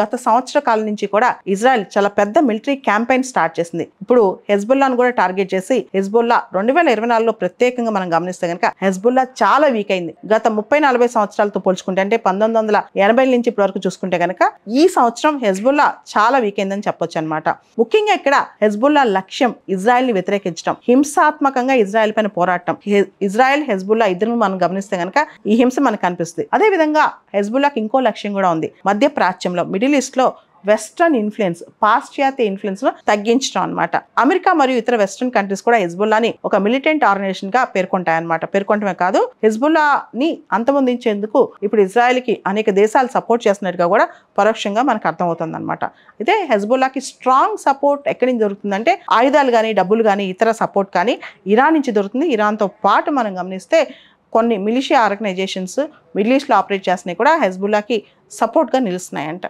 గత సంవత్సర కాలం నుంచి కూడా ఇజ్రాయెల్ చాలా పెద్ద మిలిటరీ క్యాంపెయిన్ స్టార్ట్ చేసింది. ఇప్పుడు హెజ్బుల్లాను కూడా టార్గెట్ చేసి హెజ్బుల్లా 2024లో ప్రత్యేకంగా మనం గమనిస్తే కనుక హెజ్బుల్లా చాలా వీక్ అయింది. గత 30-40 సంవత్సరాలతో పోల్చుకుంటే అంటే 1980 నుంచి ఇప్పటి వరకు చూసుకుంటే కనుక ఈ సంవత్సరం హెజ్బుల్లా చాలా వీక్ అయిందని చెప్పొచ్చు అనమాట. ముఖ్యంగా ఇక్కడ హెజ్బుల్లా లక్ష్యం ఇజ్రాయెల్ ని వ్యతిరేకించడం, హింసాత్మకంగా ఇజ్రాయెల్ పైన పోరాటం. ఇజ్రాయెల్ హెజ్బుల్లా ఇద్దరు మనం గమనిస్తే కనుక ఈ హింస మనకు కనిపిస్తుంది. అదే విధంగా హెజ్బుల్లాకి ఇంకో లక్ష్యం కూడా ఉంది. మధ్య ప్రాచ్యంలో మిడిల్ ఈస్ట్ లో వెస్ట్రన్ ఇన్ఫ్లుయెన్స్, పాశ్చాత్య ఇన్ఫ్లుయెన్స్ ను తగ్గించడం అనమాట. అమెరికా మరియు ఇతర వెస్ట్రన్ కంట్రీస్ కూడా హెజ్బుల్లాని ఒక మిలిటెంట్ ఆర్గనైజేషన్ గా పేర్కొంటాయన్నమాట. పేర్కొంటమే కాదు, హెజ్బుల్లాని అంతమొందించేందుకు ఇప్పుడు ఇజ్రాయెల్ కి అనేక దేశాలు సపోర్ట్ చేస్తున్నట్టుగా కూడా పరోక్షంగా మనకు అర్థమవుతుంది అనమాట. అయితే హెజ్బుల్లాకి స్ట్రాంగ్ సపోర్ట్ ఎక్కడి నుంచి దొరుకుతుందంటే ఆయుధాలు కానీ, డబ్బులు కానీ, ఇతర సపోర్ట్ కానీ ఇరాన్ నుంచి దొరుకుతుంది. ఇరాన్తో పాటు మనం గమనిస్తే కొన్ని మిలిషియా ఆర్గనైజేషన్స్ మిడిల్ ఈస్ట్లో ఆపరేట్ చేస్తున్నాయి కూడా హెజ్బుల్లాకి సపోర్ట్గా నిలుస్తున్నాయంట.